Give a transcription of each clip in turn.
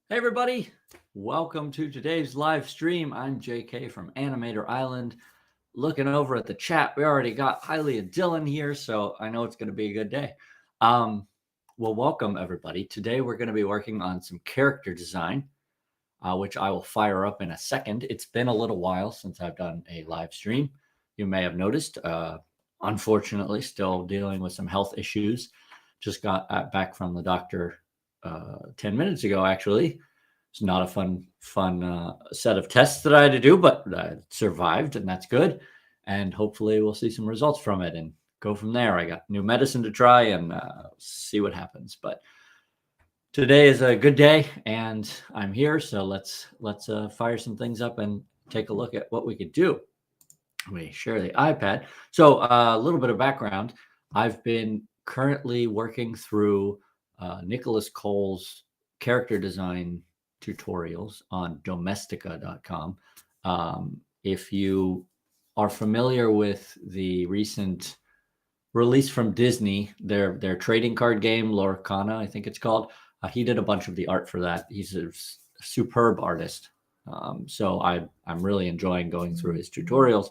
Hey everybody, welcome to today's live stream. I'm JK from Animator Island. Looking over at the chat, we already got Hailey and Dylan here, so I know it's going to be a good day. Well, welcome everybody. Today we're going to be working on some character design, which I will fire up in a second. It's been a little while since I've done a live stream. You may have noticed, unfortunately, still dealing with some health issues. Just got back from the doctor 10 minutes ago, actually. It's not a fun set of tests that I had to do, but I survived, and that's good. And hopefully we'll see some results from it and go from there. I got new medicine to try and see what happens. But today is a good day, and I'm here, so let's fire some things up and take a look at what we could do. Let me share the iPad. So a little bit of background. I've been currently working through Nicholas Cole's character design tutorials on domestika.com. If you are familiar with the recent released from Disney, their trading card game, Lorcana, I think it's called. He did a bunch of the art for that. He's a superb artist. So I'm really enjoying going through his tutorials,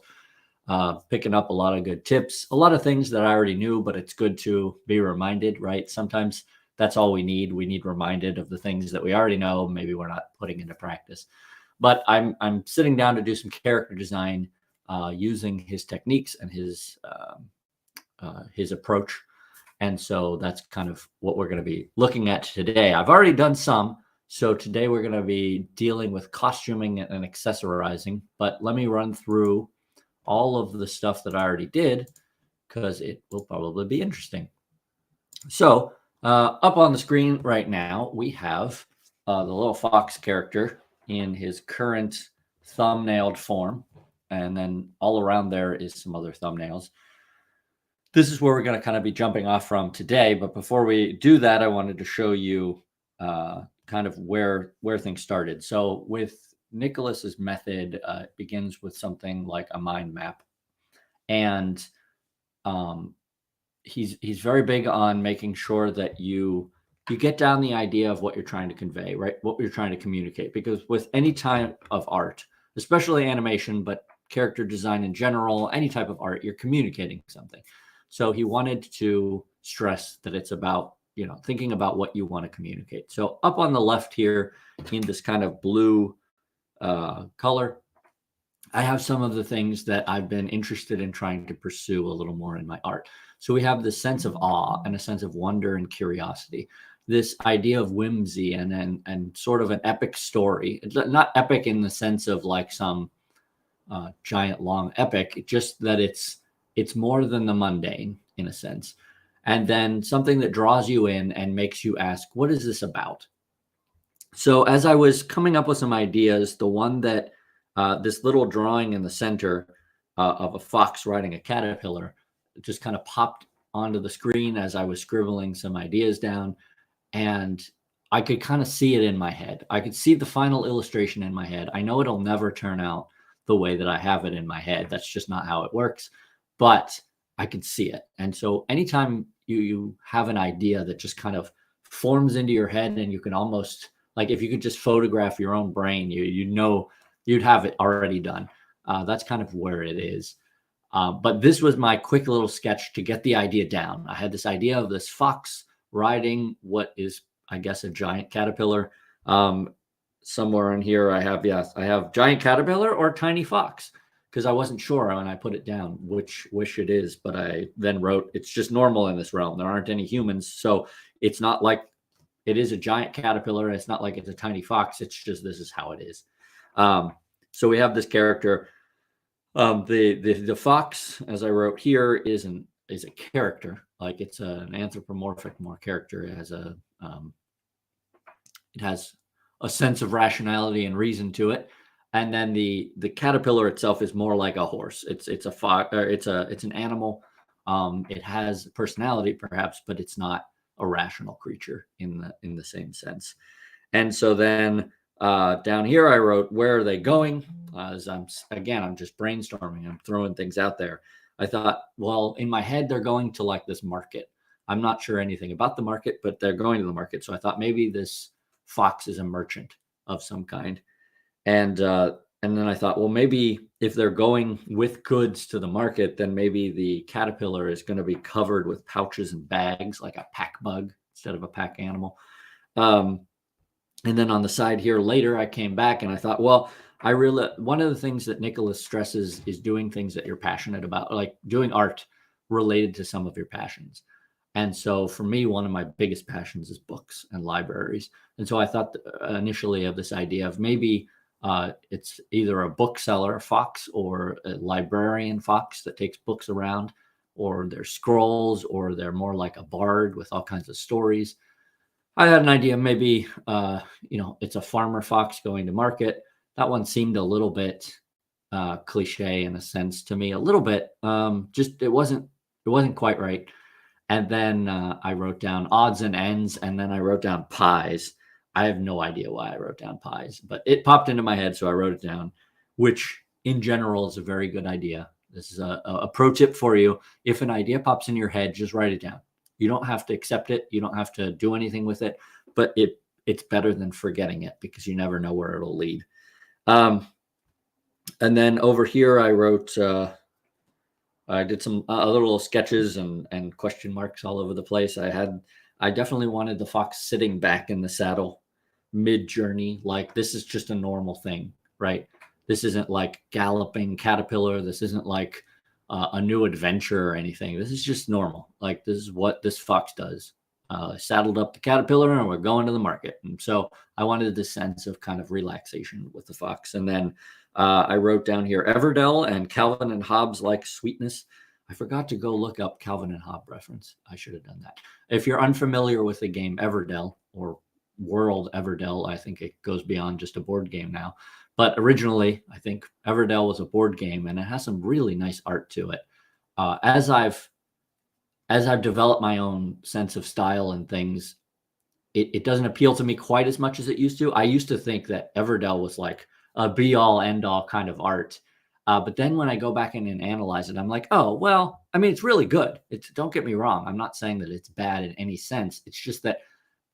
picking up a lot of good tips, a lot of things that I already knew, but it's good to be reminded, right? Sometimes that's all we need. We need reminded of the things that we already know. Maybe we're not putting into practice. But I'm sitting down to do some character design using his techniques and his approach. And so that's kind of what we're going to be looking at today. I've already done some. So today we're going to be dealing with costuming and accessorizing. But let me run through all of the stuff that I already did, because it will probably be interesting. So up on the screen right now, we have the little fox character in his current thumbnailed form. And then all around there is some other thumbnails. This is where we're going to kind of be jumping off from today. But before we do that, I wanted to show you kind of where things started. So with Nicholas's method, it begins with something like a mind map. And he's very big on making sure that you get down the idea of what you're trying to convey, right? What you're trying to communicate. Because with any type of art, especially animation, but character design in general, any type of art, you're communicating something. So he wanted to stress that it's about, thinking about what you want to communicate. So up on the left here in this kind of blue color, I have some of the things that I've been interested in trying to pursue a little more in my art. So we have this sense of awe and a sense of wonder and curiosity, this idea of whimsy and sort of an epic story. It's not epic in the sense of like some giant long epic, just that it's more than the mundane in a sense. And then something that draws you in and makes you ask, what is this about? So as I was coming up with some ideas, the one that this little drawing in the center of a fox riding a caterpillar just kind of popped onto the screen as I was scribbling some ideas down. And I could kind of see it in my head. I could see the final illustration in my head. I know it'll never turn out the way that I have it in my head. That's just not how it works. But I could see it. And so anytime you have an idea that just kind of forms into your head, and you can almost, like, if you could just photograph your own brain, you'd have it already done. That's kind of where it is. But this was my quick little sketch to get the idea down. I had this idea of this fox riding what is, I guess, a giant caterpillar. Somewhere in here I have giant caterpillar or tiny fox, because I wasn't sure when I put it down which it is. But I then wrote, it's just normal in this realm. There aren't any humans. So it's not like it is a giant caterpillar. It's not like it's a tiny fox. It's just, this is how it is. So we have this character. The fox, as I wrote here, is a character. Like, it's an anthropomorphic more character. It has a sense of rationality and reason to it. And then the caterpillar itself is more like a horse. It's a fox, or it's an animal. It has personality perhaps, but it's not a rational creature in the same sense. And so then down here I wrote, where are they going? As I'm just brainstorming. I'm throwing things out there. I thought, well, in my head, they're going to like this market. I'm not sure anything about the market, but they're going to the market. So I thought maybe this fox is a merchant of some kind. And then I thought, well, maybe if they're going with goods to the market, then maybe the caterpillar is going to be covered with pouches and bags, like a pack bug instead of a pack animal. And then on the side here later, I came back and I thought, well, one of the things that Nicholas stresses is doing things that you're passionate about, like doing art related to some of your passions. And so for me, one of my biggest passions is books and libraries. And so I thought initially of this idea of maybe it's either a bookseller fox or a librarian fox that takes books around, or they're scrolls, or they're more like a bard with all kinds of stories. I had an idea, maybe, it's a farmer fox going to market. That one seemed a little bit cliche in a sense to me, a little bit. It wasn't quite right. And then I wrote down odds and ends, and then I wrote down pies. I have no idea why I wrote down pies, but it popped into my head, so I wrote it down, which in general is a very good idea. This is a pro tip for you. If an idea pops in your head, just write it down. You don't have to accept it. You don't have to do anything with it, but it's better than forgetting it because you never know where it'll lead. And then over here, I wrote, I did some other little sketches and question marks all over the place. I definitely wanted the fox sitting back in the saddle mid journey. Like this is just a normal thing, right? This isn't like galloping caterpillar. This isn't like a new adventure or anything. This is just normal. Like this is what this fox does. Saddled up the caterpillar and we're going to the market. And so I wanted this sense of kind of relaxation with the fox. And then I wrote down here, Everdell and Calvin and Hobbes like sweetness. I forgot to go look up Calvin and Hobbes reference. I should have done that. If you're unfamiliar with the game Everdell or World Everdell, I think it goes beyond just a board game now. But originally, I think Everdell was a board game, and it has some really nice art to it. As I've developed my own sense of style and things, it doesn't appeal to me quite as much as it used to. I used to think that Everdell was like a be-all, end-all kind of art. But then when I go back in and analyze it, I'm like, oh, well, I mean, it's really good. Don't get me wrong. I'm not saying that it's bad in any sense. It's just that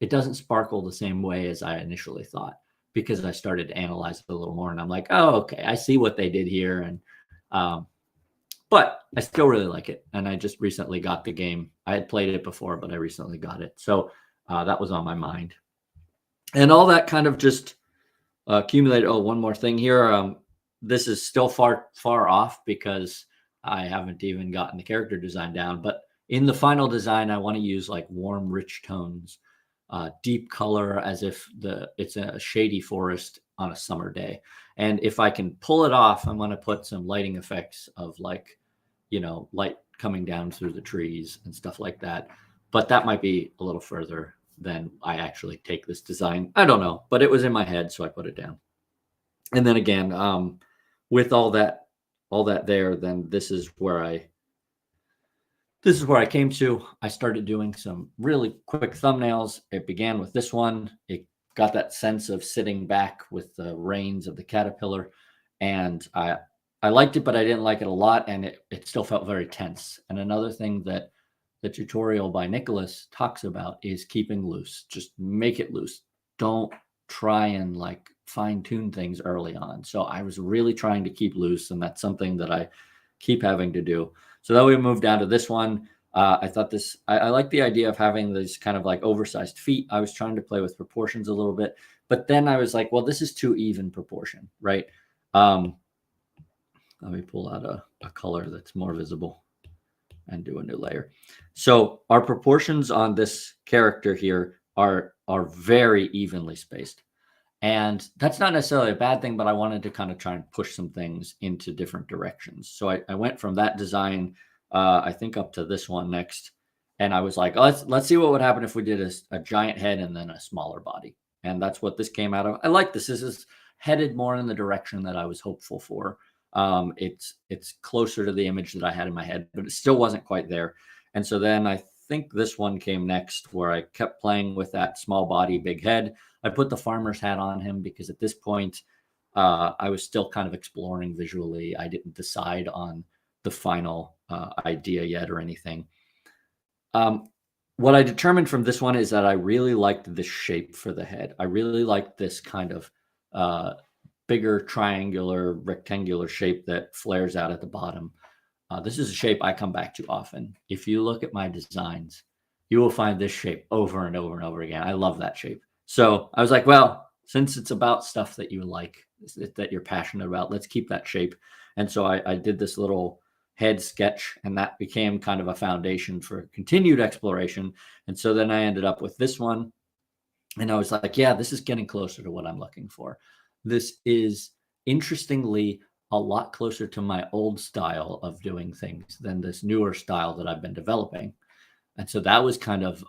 it doesn't sparkle the same way as I initially thought because I started to analyze it a little more. And I'm like, oh, okay, I see what they did here. And but I still really like it. And I just recently got the game. I had played it before, but I recently got it. So that was on my mind. And all that kind of just accumulated. Oh, one more thing here. This is still far off because I haven't even gotten the character design down. But in the final design, I want to use like warm, rich tones, deep color as if it's a shady forest on a summer day. And if I can pull it off, I'm going to put some lighting effects of like, light coming down through the trees and stuff like that. But that might be a little further than I actually take this design. I don't know, but it was in my head, so I put it down. And then again, with all that there, then this is where I came to. I started doing some really quick thumbnails. It began with this one. It got that sense of sitting back with the reins of the caterpillar. And I liked it, but I didn't like it a lot. And it still felt very tense. And another thing that the tutorial by Nicholas talks about is keeping loose. Just make it loose. Don't try and like fine tune things early on. So I was really trying to keep loose. And that's something that I keep having to do. So then we moved down to this one. I thought I like the idea of having these kind of like oversized feet. I was trying to play with proportions a little bit, but then I was like, well, this is too even proportion, right? Let me pull out a color that's more visible and do a new layer. So our proportions on this character here are very evenly spaced. And that's not necessarily a bad thing, but I wanted to kind of try and push some things into different directions. So I went from that design, I think up to this one next. And I was like, let's see what would happen if we did a giant head and then a smaller body. And that's what this came out of. I like this. This is headed more in the direction that I was hopeful for. It's closer to the image that I had in my head, but it still wasn't quite there. And so then I think this one came next where I kept playing with that small body, big head. I put the farmer's hat on him because at this point, I was still kind of exploring visually. I didn't decide on the final idea yet or anything. What I determined from this one is that I really liked the shape for the head. I really liked this kind of bigger triangular, rectangular shape that flares out at the bottom. This is a shape I come back to often. If you look at my designs, you will find this shape over and over and over again. I love that shape. So I was like, well, since it's about stuff that you like, that you're passionate about, let's keep that shape. And so I did this little head sketch, and that became kind of a foundation for continued exploration. And so then I ended up with this one. And I was like, yeah, this is getting closer to what I'm looking for. This is interestingly a lot closer to my old style of doing things than this newer style that I've been developing. And so that was kind of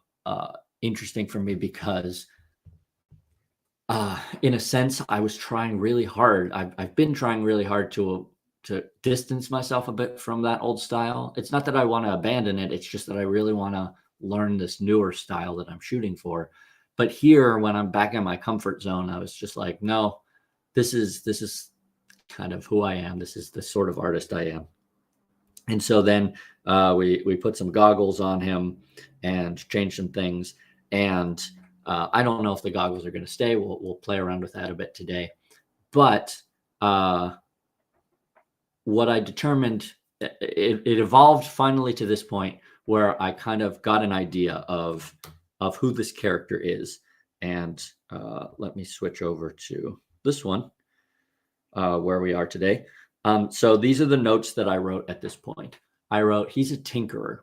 interesting for me because in a sense, I was trying really hard. I've been trying really hard to distance myself a bit from that old style. It's not that I want to abandon it. It's just that I really want to learn this newer style that I'm shooting for. But here, when I'm back in my comfort zone, I was just like, no, this is kind of who I am. This is the sort of artist I am. And so then we put some goggles on him and changed some things. And I don't know if the goggles are going to stay. We'll play around with that a bit today. But what I determined, it evolved finally to this point where I kind of got an idea of who this character is. And let me switch over to this one where we are today. So these are the notes that I wrote at this point. I wrote, he's a tinkerer,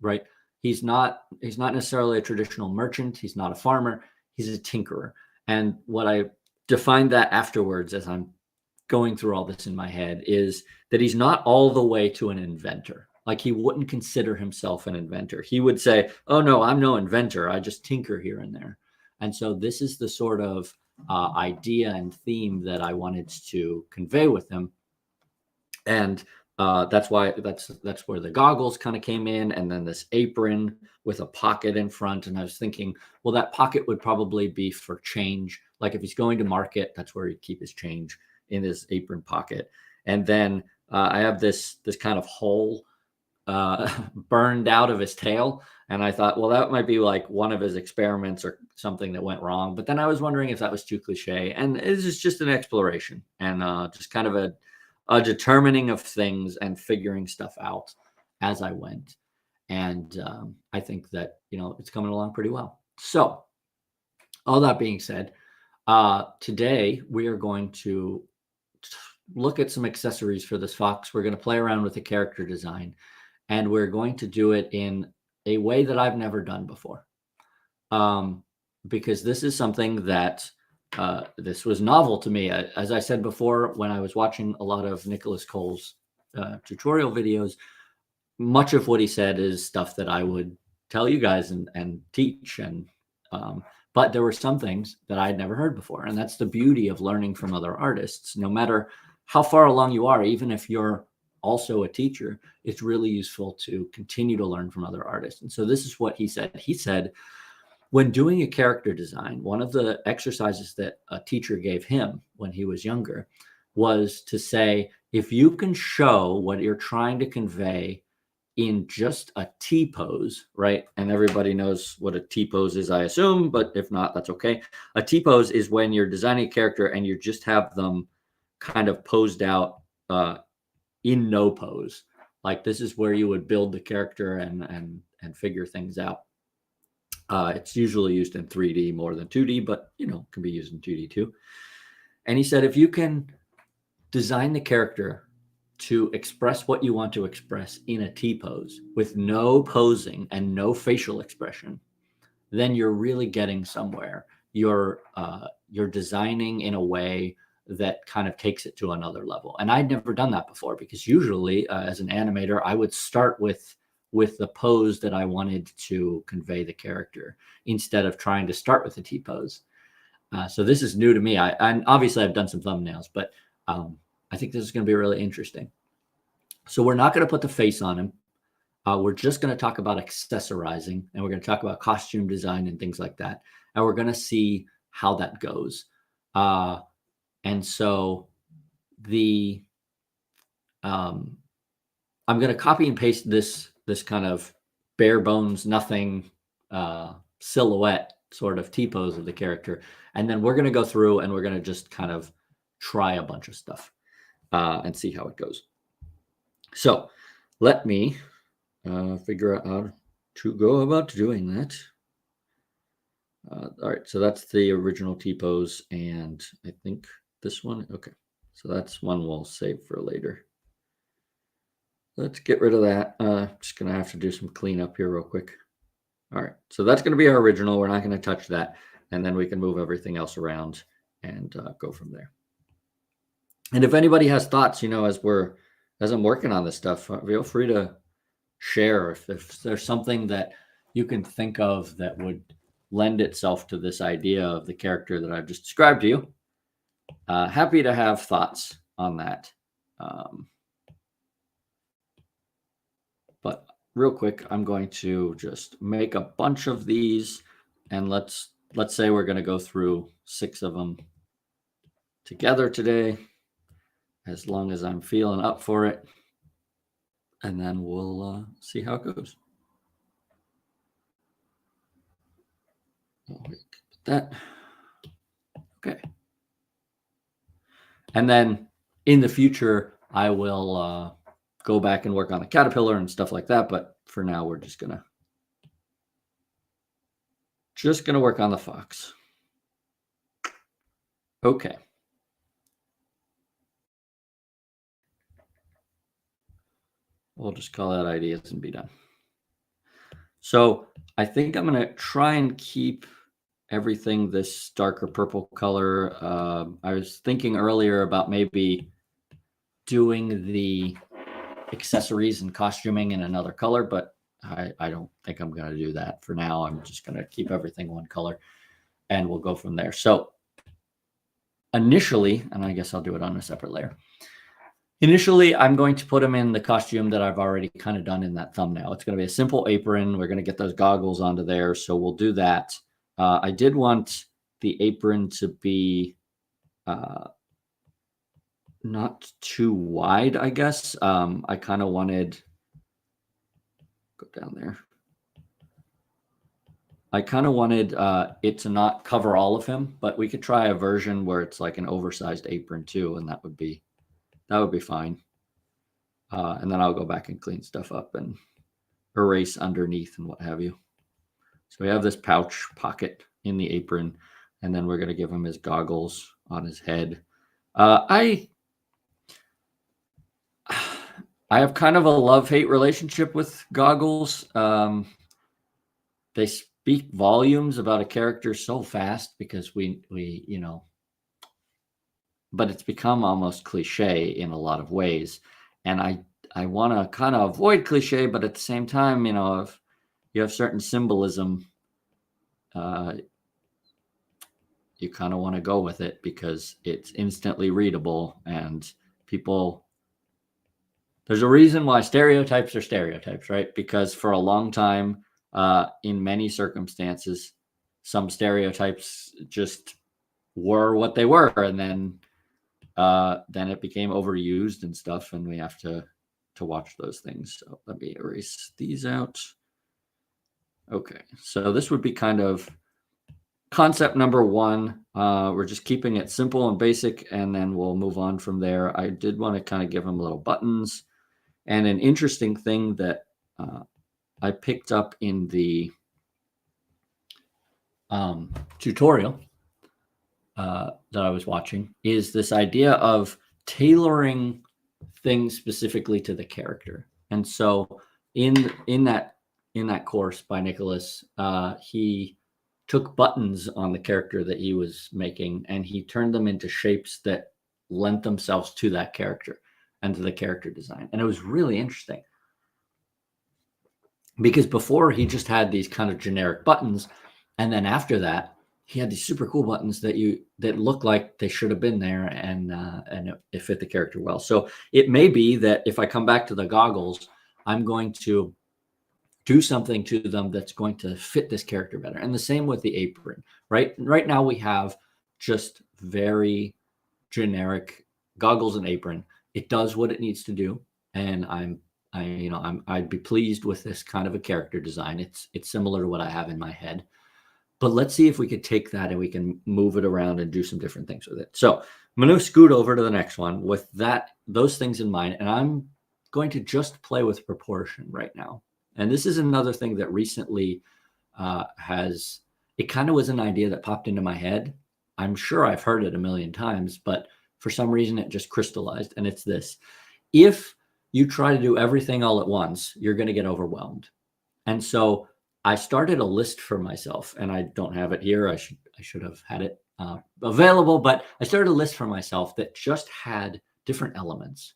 right? He's not necessarily a traditional merchant. He's not a farmer. He's a tinkerer. And what I defined that afterwards as I'm going through all this in my head is that he's not all the way to an inventor. Like he wouldn't consider himself an inventor. He would say, oh no, I'm no inventor. I just tinker here and there. And so this is the sort of idea and theme that I wanted to convey with him. And that's why that's where the goggles kind of came in, and then this apron with a pocket in front. And I was thinking, well, that pocket would probably be for change. Like if he's going to market, that's where he'd keep his change, in his apron pocket. And then I have this kind of hole burned out of his tail. And I thought, well, that might be like one of his experiments or something that went wrong. But then I was wondering if that was too cliche. And this is just an exploration and just kind of a determining of things and figuring stuff out as I went. And I think that, it's coming along pretty well. So all that being said, today we are going to look at some accessories for this fox. We're going to play around with the character design, and we're going to do it in a way that I've never done before. Because this is something that this was novel to me. As I said before, when I was watching a lot of Nicholas Cole's tutorial videos, much of what he said is stuff that I would tell you guys and teach. But there were some things that I had never heard before. And that's the beauty of learning from other artists. No matter how far along you are, even if you're also a teacher, it's really useful to continue to learn from other artists. And so this is what he said. He said, when doing a character design, one of the exercises that a teacher gave him when he was younger was to say, if you can show what you're trying to convey in just a T-pose, right? And everybody knows what a T-pose is, I assume, but if not, that's okay. A T-pose is when you're designing a character and you just have them kind of posed out in no pose. Like this is where you would build the character and figure things out. It's usually used in 3D more than 2D, but can be used in 2D too. And he said, if you can design the character to express what you want to express in a T-pose with no posing and no facial expression, then you're really getting somewhere. You're designing in a way that kind of takes it to another level. And I'd never done that before, because usually as an animator, I would start with the pose that I wanted to convey the character instead of trying to start with the T-pose. So this is new to me. And obviously I've done some thumbnails, but I think this is going to be really interesting. So we're not going to put the face on him. We're just going to talk about accessorizing, and we're going to talk about costume design and things like that. And we're going to see how that goes. And so I'm going to copy and paste this kind of bare bones, nothing silhouette sort of T-pose of the character. And then we're going to go through and we're going to just kind of try a bunch of stuff and see how it goes. So let me figure out how to go about doing that. All right, so that's the original T-pose, and I think this one, okay. So that's one we'll save for later. Let's get rid of that. Just gonna have to do some cleanup here real quick. All right, so that's gonna be our original. We're not gonna touch that, and then we can move everything else around and go from there. And if anybody has thoughts, as I'm working on this stuff, feel free to share if there's something that you can think of that would lend itself to this idea of the character that I've just described to you. Happy to have thoughts on that. But real quick, I'm going to just make a bunch of these, and let's say we're going to go through 6 of them together today, as long as I'm feeling up for it. and then we'll see how it goes. That okay. And then in the future, I will go back and work on the caterpillar and stuff like that. But for now, we're just gonna work on the fox. Okay. We'll just call that ideas and be done. So I think I'm gonna try and keep everything this darker purple color. I was thinking earlier about maybe doing the accessories and costuming in another color, but I don't think I'm going to do that for now. I'm just going to keep everything one color and we'll go from there. So initially, and I guess I'll do it on a separate layer. Initially, I'm going to put him in the costume that I've already kind of done in that thumbnail. It's going to be a simple apron. We're going to get those goggles onto there. So we'll do that. I did want the apron to be not too wide, I guess. I kind of wanted, go down there. I kind of wanted it to not cover all of him, but we could try a version where it's like an oversized apron too, and that would be fine. And then I'll go back and clean stuff up and erase underneath and what have you. So we have this pouch pocket in the apron, and then we're going to give him his goggles on his head. I have kind of a love-hate relationship with goggles. They speak volumes about a character so fast because we but it's become almost cliche in a lot of ways. And I want to kind of avoid cliche, but at the same time, if you have certain symbolism, you kind of want to go with it because it's instantly readable and people. There's a reason why stereotypes are stereotypes, right? Because for a long time, in many circumstances, some stereotypes just were what they were, and then it became overused and stuff, and we have to watch those things. So let me erase these out. Okay, so this would be kind of concept number one. We're just keeping it simple and basic, and then we'll move on from there. I did want to kind of give them little buttons. And an interesting thing that I picked up in the tutorial that I was watching is this idea of tailoring things specifically to the character. And so in that course by Nicholas, he took buttons on the character that he was making and he turned them into shapes that lent themselves to that character and to the character design. And it was really interesting because before he just had these kind of generic buttons. And then after that, he had these super cool buttons that look like they should have been there and it fit the character well. So it may be that if I come back to the goggles, I'm going to do something to them that's going to fit this character better. And the same with the apron, right? Right now we have just very generic goggles and apron. It does what it needs to do. And I'd be pleased with this kind of a character design. It's similar to what I have in my head. But let's see if we could take that and we can move it around and do some different things with it. So I'm going to scoot over to the next one with those things in mind. And I'm going to just play with proportion right now. And this is another thing that recently it kind of was an idea that popped into my head. I'm sure I've heard it a million times, but for some reason it just crystallized. And it's this: if you try to do everything all at once, you're going to get overwhelmed. And so I started a list for myself, and I don't have it here. I should have had it available, but I started a list for myself that just had different elements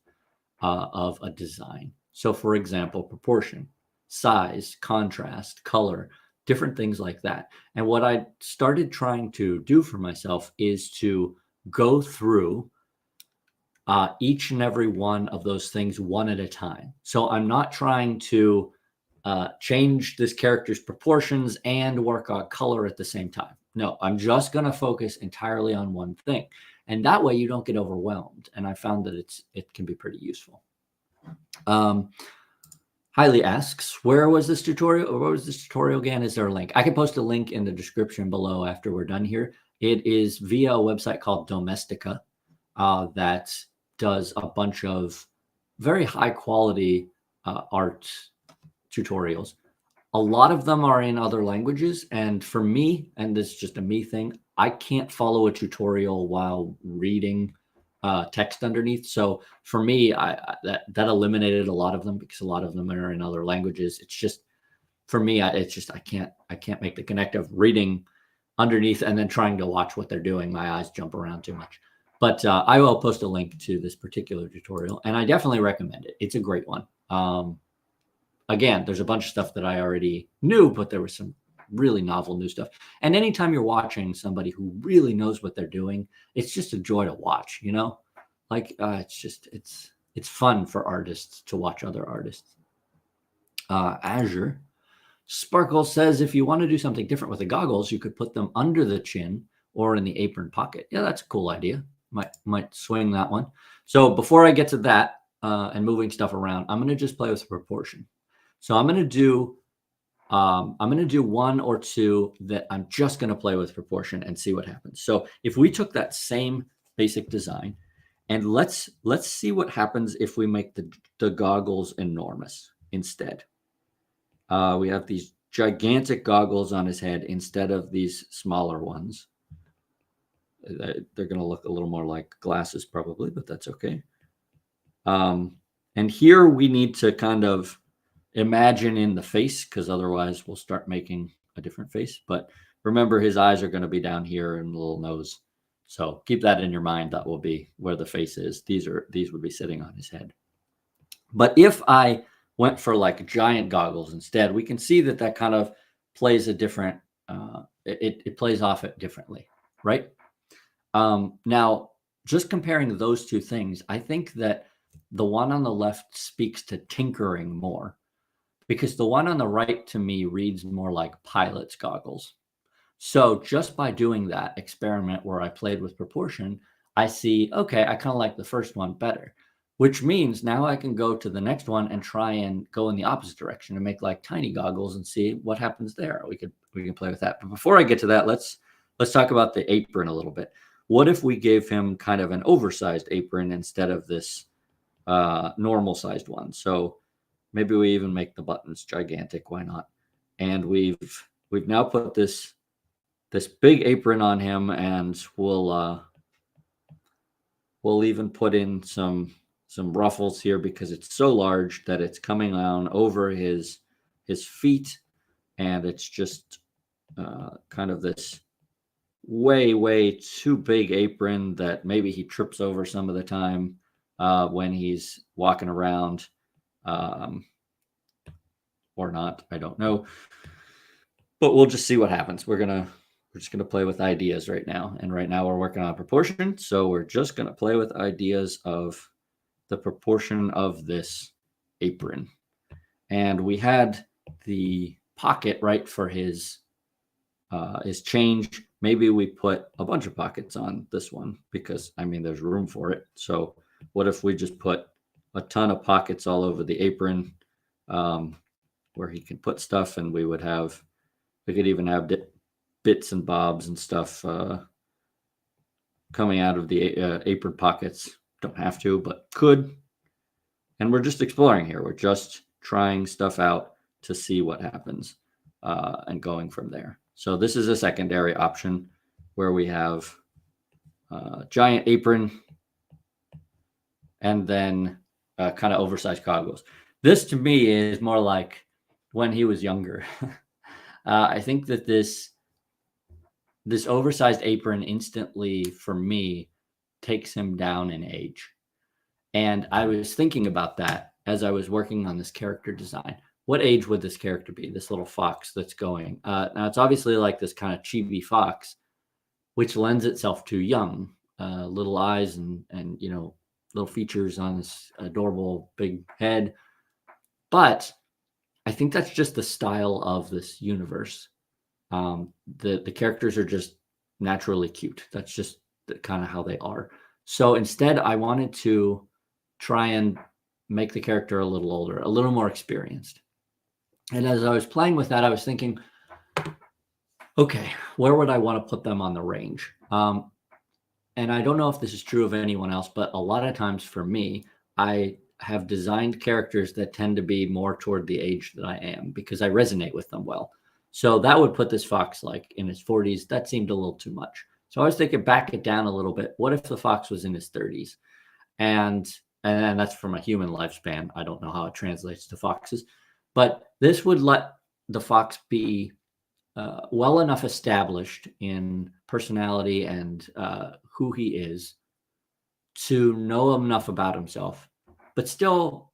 of a design. So for example, proportion, size, contrast, color, different things like that. And what I started trying to do for myself is to go through each and every one of those things one at a time. So I'm not trying to change this character's proportions and work on color at the same time. No, I'm just going to focus entirely on one thing. And that way you don't get overwhelmed. And I found that it can be pretty useful. Highly asks, where was this tutorial, or what was this tutorial again? Is there a link? I can post a link in the description below after we're done here. It is via a website called Domestika that does a bunch of very high quality art tutorials. A lot of them are in other languages, and for me, and this is just a me thing, I can't follow a tutorial while reading text underneath. So for me, that eliminated a lot of them because a lot of them are in other languages. It's just for me, it's just I can't make the connect of reading underneath and then trying to watch what they're doing. My eyes jump around too much. But I will post a link to this particular tutorial, and I definitely recommend it. It's a great one. Again, there's a bunch of stuff that I already knew, but there was some really novel new stuff. And anytime you're watching somebody who really knows what they're doing, it's just a joy to watch, you know? Like it's fun for artists to watch other artists. Azure Sparkle says if you want to do something different with the goggles, you could put them under the chin or in the apron pocket. Yeah, that's a cool idea. Might swing that one. So before I get to that and moving stuff around, I'm going to just play with proportion. So I'm going to do one or two that I'm just going to play with proportion and see what happens. So if we took that same basic design and let's see what happens if we make the goggles enormous instead. We have these gigantic goggles on his head instead of these smaller ones. They're going to look a little more like glasses probably, but that's okay. And here we need to kind of imagine in the face, because otherwise we'll start making a different face. But remember, his eyes are going to be down here and the little nose. So keep that in your mind. That will be where the face is. These would be sitting on his head. But if I went for like giant goggles instead, we can see that kind of plays a different, it plays off it differently, right? Now, just comparing those two things, I think that the one on the left speaks to tinkering more, because the one on the right to me reads more like pilot's goggles. So just by doing that experiment where I played with proportion, I see, okay, I kind of like the first one better, which means now I can go to the next one and try and go in the opposite direction and make like tiny goggles and see what happens there. We can play with that. But before I get to that, let's talk about the apron a little bit. What if we gave him kind of an oversized apron instead of this normal sized one? So maybe we even make the buttons gigantic. Why not? And we've now put this big apron on him, and we'll even put in some ruffles here because it's so large that it's coming down over his feet, and it's just kind of this way too big apron that maybe he trips over some of the time when he's walking around, or not. I don't know, but we'll just see what happens. We're just gonna play with ideas right now, and right now we're working on proportion, so we're just gonna play with ideas of the proportion of this apron. And we had the pocket right for his change. Maybe we put a bunch of pockets on this one because I mean there's room for it. So what if we just put a ton of pockets all over the apron where he can put stuff, and we could even have bits and bobs and stuff coming out of the apron pockets. Don't have to, but could. And we're just exploring here. We're just trying stuff out to see what happens and going from there. So this is a secondary option where we have a giant apron and then kind of oversized goggles. This to me is more like when he was younger. I think that this oversized apron instantly, for me, takes him down in age. And I was thinking about that as I was working on this character design. What age would this character be, this little fox that's going? Now, it's obviously like this kind of chibi fox, which lends itself to young, little eyes and little features on this adorable big head. But I think that's just the style of this universe. The characters are just naturally cute. That's just kind of how they are. So instead, I wanted to try and make the character a little older, a little more experienced. And as I was playing with that, I was thinking, okay, where would I want to put them on the range? And I don't know if this is true of anyone else, but a lot of times for me, I have designed characters that tend to be more toward the age that I am because I resonate with them well. So that would put this fox like in his 40s. That seemed a little too much. So I was thinking back it down a little bit. What if the fox was in his 30s? And that's from a human lifespan. I don't know how it translates to foxes, but this would let the fox be well enough established in personality and who he is to know enough about himself, but still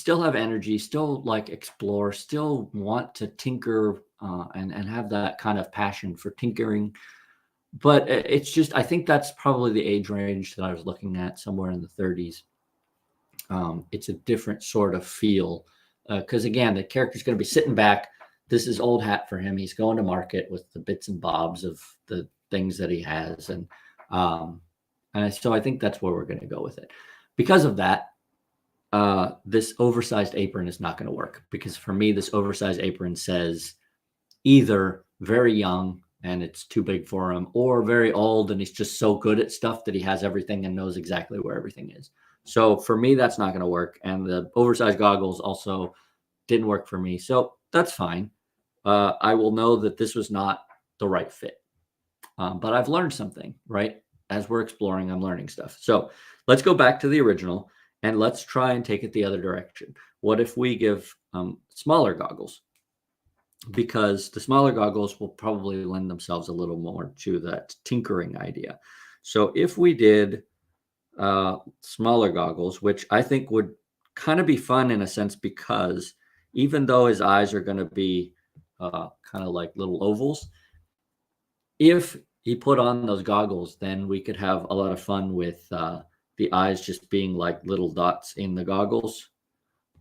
have energy, still like explore, still want to tinker and have that kind of passion for tinkering. But it's just, I think that's probably the age range that I was looking at, somewhere in the 30s. It's a different sort of feel because again, the character's going to be sitting back. This is old hat for him. He's going to market with the bits and bobs of the things that he has. And so I think that's where we're going to go with it. Because of that, this oversized apron is not going to work because for me, this oversized apron says either very young and it's too big for him, or very old and he's just so good at stuff that he has everything and knows exactly where everything is. So for me, that's not going to work. And the oversized goggles also didn't work for me. So that's fine. I will know that this was not the right fit. But I've learned something, right? As we're exploring, I'm learning stuff. So let's go back to the original and let's try and take it the other direction. What if we give smaller goggles? Because the smaller goggles will probably lend themselves a little more to that tinkering idea. So if we did smaller goggles, which I think would kind of be fun in a sense, because even though his eyes are going to be kind of like little ovals, if he put on those goggles, then we could have a lot of fun with the eyes just being like little dots in the goggles,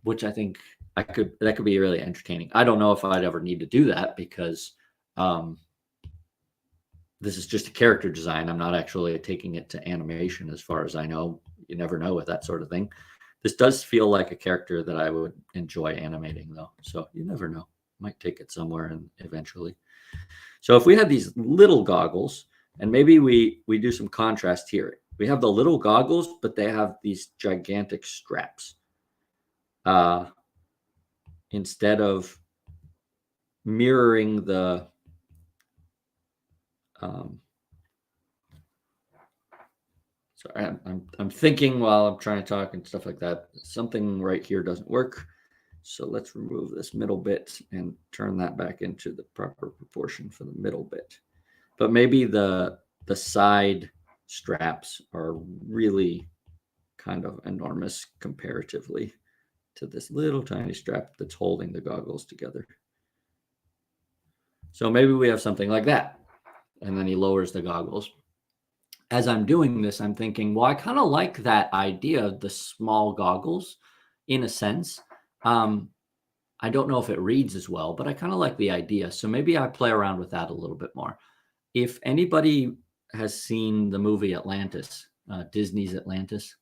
which I think that could be really entertaining. I don't know if I'd ever need to do that because this is just a character design. I'm not actually taking it to animation as far as I know. You never know with that sort of thing. This does feel like a character that I would enjoy animating though. So you never know. Might take it somewhere and eventually. So if we had these little goggles, and maybe we do some contrast here. We have the little goggles, but they have these gigantic straps. Instead of mirroring the sorry, I'm thinking while I'm trying to talk and stuff like that. Something right here doesn't work. So let's remove this middle bit and turn that back into the proper proportion for the middle bit. But maybe the side straps are really kind of enormous comparatively to this little tiny strap that's holding the goggles together. So maybe we have something like that. And then he lowers the goggles. As I'm doing this, I'm thinking, well, I kind of like that idea of the small goggles in a sense. I don't know if it reads as well, but I kind of like the idea. So maybe I play around with that a little bit more. If anybody has seen the movie Atlantis, Disney's Atlantis,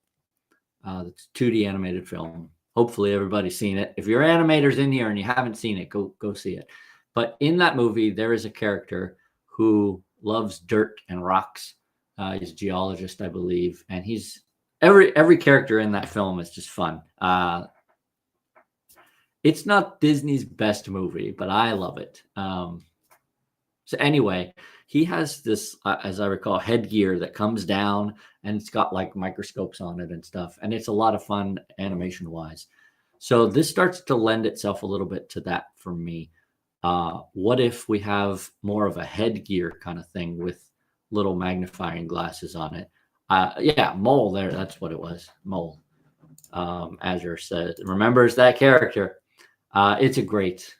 it's a 2D animated film. Hopefully everybody's seen it. If you're animators in here and you haven't seen it, go see it. But in that movie, there is a character who loves dirt and rocks. He's a geologist, I believe. And he's every character in that film is just fun. It's not Disney's best movie, but I love it. So anyway, he has this, as I recall, headgear that comes down and it's got like microscopes on it and stuff. And it's a lot of fun animation wise. So this starts to lend itself a little bit to that for me. What if we have more of a headgear kind of thing with little magnifying glasses on it? Yeah, Mole there. That's what it was. Mole. Azure said, remembers that character. It's a great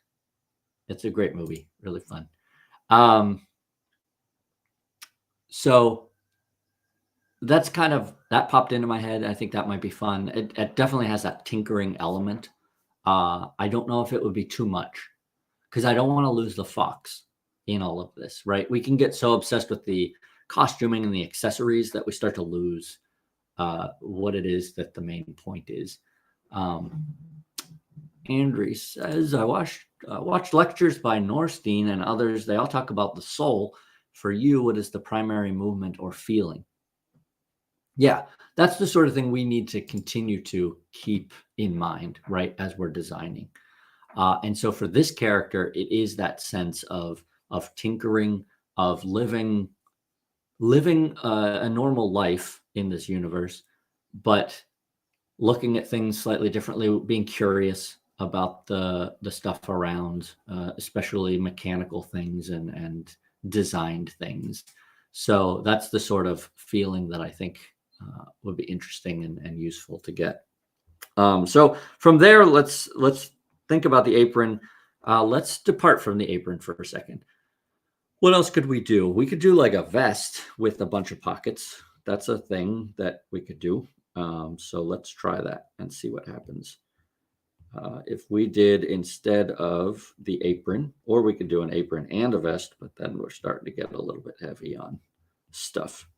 movie. Really fun. So that's kind of, that popped into my head. I think that might be fun. It definitely has that tinkering element. I don't know if it would be too much because I don't want to lose the fox in all of this, right? We can get so obsessed with the costuming and the accessories that we start to lose what it is that the main point is. Andrew says, I watched lectures by Norstein and others. They all talk about the soul. For you, what is the primary movement or feeling? Yeah, that's the sort of thing we need to continue to keep in mind, right, as we're designing. And so for this character, it is that sense of tinkering, of living a normal life in this universe, but looking at things slightly differently, being curious about the stuff around, especially mechanical things and designed things. So that's the sort of feeling that I think would be interesting and useful to get. So from there, let's think about the apron. Let's depart from the apron for a second. What else could we do? We could do like a vest with a bunch of pockets. That's a thing that we could do. So let's try that and see what happens. If we did instead of the apron, or we could do an apron and a vest, but then we're starting to get a little bit heavy on stuff.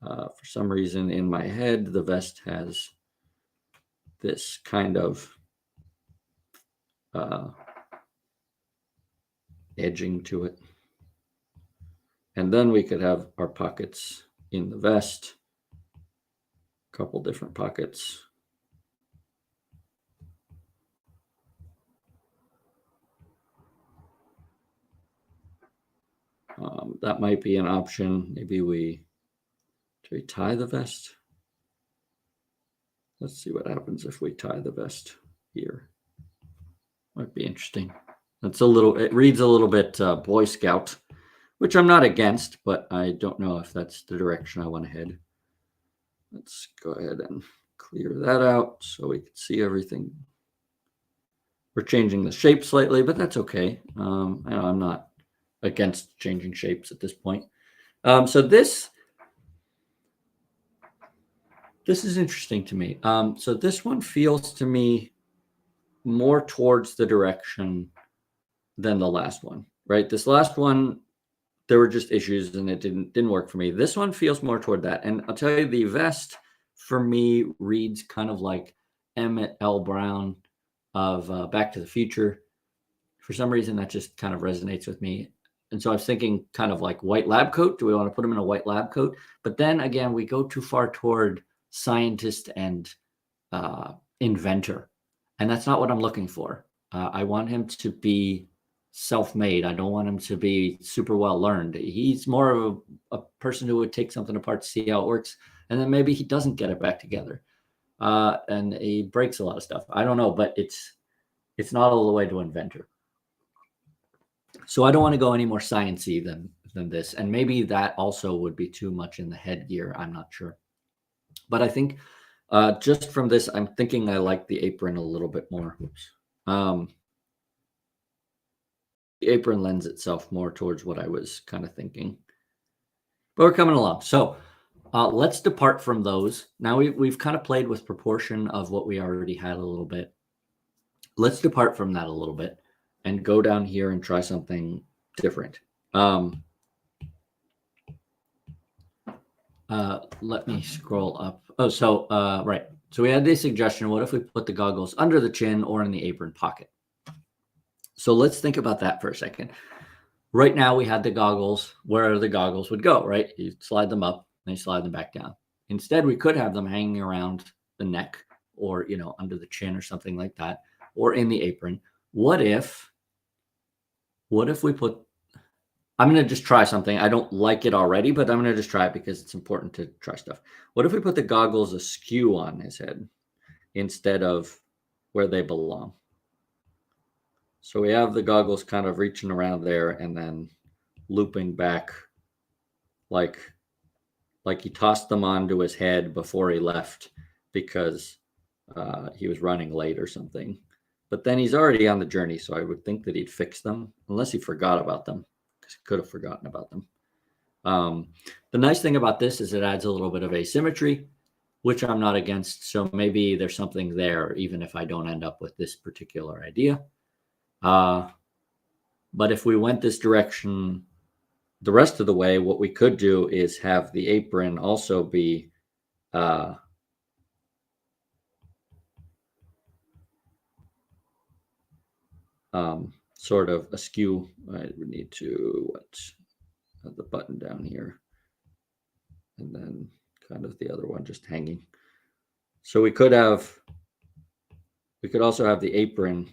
For some reason in my head, the vest has this kind of edging to it. And then we could have our pockets in the vest, a couple different pockets. That might be an option. Maybe do we tie the vest? Let's see what happens if we tie the vest here. Might be interesting. It reads a little bit Boy Scout, which I'm not against, but I don't know if that's the direction I want to head. Let's go ahead and clear that out so we can see everything. We're changing the shape slightly, but that's okay. I'm not against changing shapes at this point. So this is interesting to me. So this one feels to me more towards the direction than the last one, right? This last one, there were just issues and it didn't work for me. This one feels more toward that. And I'll tell you, the vest for me reads kind of like Emmett L. Brown of Back to the Future. For some reason, that just kind of resonates with me. And so I was thinking kind of like white lab coat. Do we want to put him in a white lab coat? But then again, we go too far toward scientist and inventor. And that's not what I'm looking for. I want him to be self-made. I don't want him to be super well learned. He's more of a person who would take something apart to see how it works. And then maybe he doesn't get it back together. And he breaks a lot of stuff. I don't know, but it's not all the way to inventor. So I don't want to go any more science-y than this. And maybe that also would be too much in the headgear. I'm not sure. But I think just from this, I'm thinking I like the apron a little bit more. The apron lends itself more towards what I was kind of thinking. But we're coming along. So let's depart from those. Now we've kind of played with proportion of what we already had a little bit. Let's depart from that a little bit and go down here and try something different. Let me scroll up. Oh, so right. So we had this suggestion. What if we put the goggles under the chin or in the apron pocket? So let's think about that for a second. Right now we had the goggles where the goggles would go, right? You slide them up and you slide them back down. Instead, we could have them hanging around the neck or, under the chin or something like that, or in the apron. What if we put, I'm going to just try something. I don't like it already, but I'm going to just try it because it's important to try stuff. What if we put the goggles askew on his head instead of where they belong? So we have the goggles kind of reaching around there and then looping back like he tossed them onto his head before he left because he was running late or something. But then he's already on the journey, so I would think that he'd fix them, unless he forgot about them, because he could have forgotten about them. The nice thing about this is it adds a little bit of asymmetry, which I'm not against. So maybe there's something there, even if I don't end up with this particular idea. But if we went this direction the rest of the way, what we could do is have the apron also be sort of askew. I would need to have the button down here, and then kind of the other one just hanging. So we could also have the apron,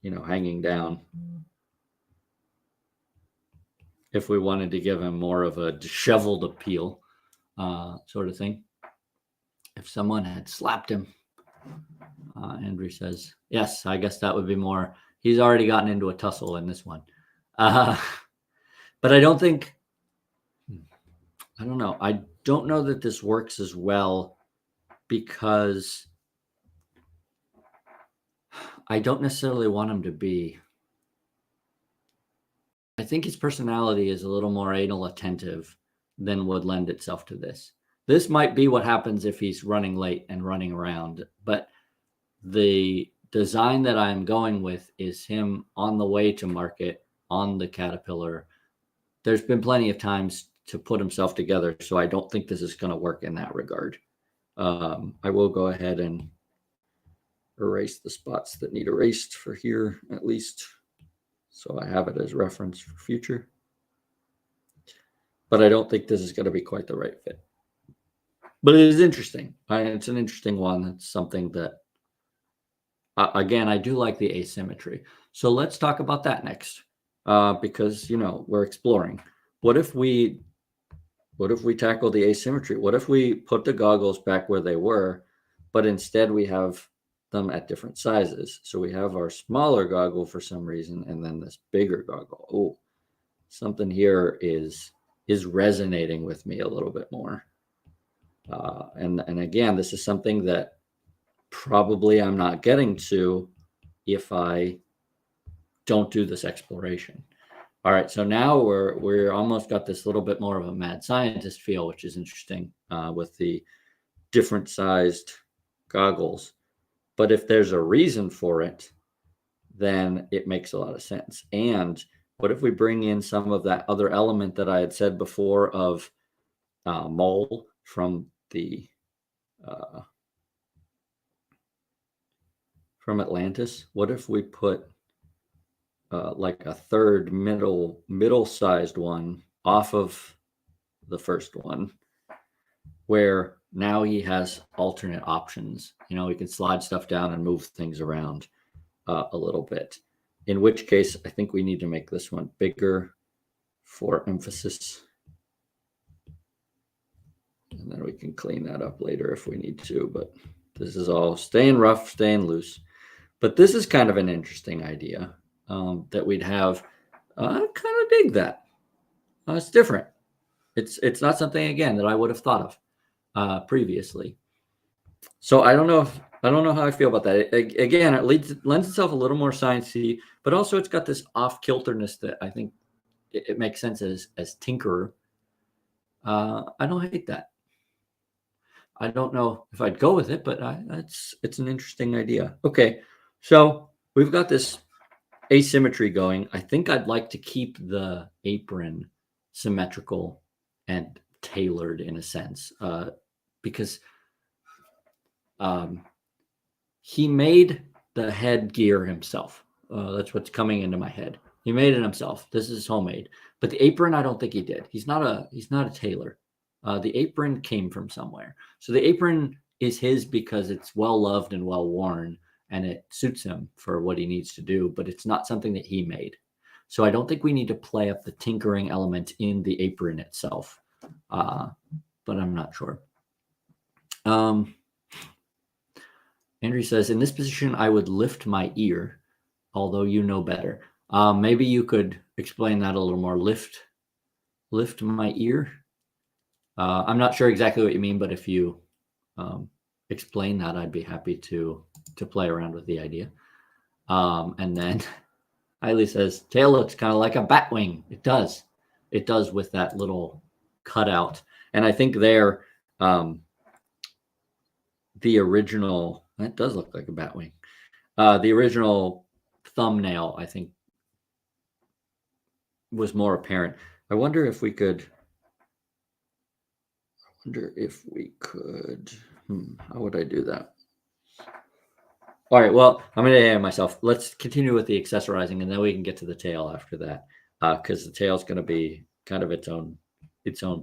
hanging down if we wanted to give him more of a disheveled appeal, sort of thing. If someone had slapped him, Andrew says, yes, I guess that would be more. He's already gotten into a tussle in this one. But I don't know. I don't know that this works as well because I don't necessarily want him to be. I think his personality is a little more anal attentive than would lend itself to this. This might be what happens if he's running late and running around, but the design that I'm going with is him on the way to market on the Caterpillar. There's been plenty of times to put himself together, so I don't think this is going to work in that regard. I will go ahead and erase the spots that need erased for here, at least, so I have it as reference for future. But I don't think this is going to be quite the right fit. But it is interesting. It's an interesting one. It's something that, again, I do like the asymmetry. So let's talk about that next, because we're exploring. What if we tackle the asymmetry? What if we put the goggles back where they were, but instead we have them at different sizes? So we have our smaller goggle for some reason, and then this bigger goggle. Oh, something here is resonating with me a little bit more. And again, this is something that probably I'm not getting to if I don't do this exploration. All right, so now we're almost got this little bit more of a mad scientist feel, which is interesting with the different sized goggles. But if there's a reason for it, then it makes a lot of sense. And what if we bring in some of that other element that I had said before of mole from from Atlantis? What if we put like a third middle-sized one off of the first one, where now he has alternate options. We can slide stuff down and move things around a little bit. In which case, I think we need to make this one bigger for emphasis. And then we can clean that up later if we need to. But this is all staying rough, staying loose. But this is kind of an interesting idea that we'd have. I kind of dig that. It's different. It's not something, again, that I would have thought of previously. So I don't know how I feel about that. Again, it lends itself a little more sciencey, but also it's got this off-kilterness that I think it makes sense as tinkerer. I don't hate that. I don't know if I'd go with it, but it's an interesting idea. Okay, so we've got this asymmetry going. I think I'd like to keep the apron symmetrical and tailored in a sense, because he made the headgear himself. That's what's coming into my head. He made it himself. This is homemade. But the apron, I don't think he did. He's not a tailor. The apron came from somewhere. So the apron is his because it's well loved and well worn, and it suits him for what he needs to do, but it's not something that he made. So I don't think we need to play up the tinkering element in the apron itself, but I'm not sure. Andrew says, in this position, I would lift my ear, although you know better. Maybe you could explain that a little more. Lift my ear. I'm not sure exactly what you mean, but if you explain that, I'd be happy to play around with the idea. And then Hailey says, tail looks kind of like a bat wing. It does with that little cutout. And I think there, the original, that does look like a bat wing. The original thumbnail, I think, was more apparent. I wonder if we could, how would I do that? All right, well, I'm going to add myself. Let's continue with the accessorizing, and then we can get to the tail after that, because the tail is going to be kind of its own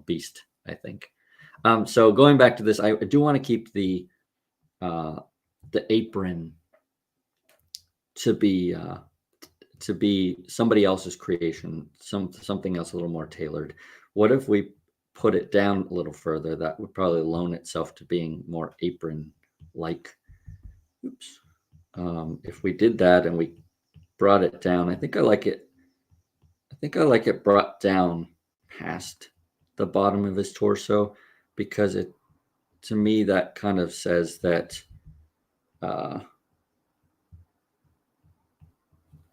beast, I think. So going back to this, I do want to keep the apron to be somebody else's creation, something else a little more tailored. What if we put it down a little further? That would probably loan itself to being more apron-like. Oops. If we did that and we brought it down, I think I like it. I think I like it brought down past the bottom of his torso, because to me, that kind of says that that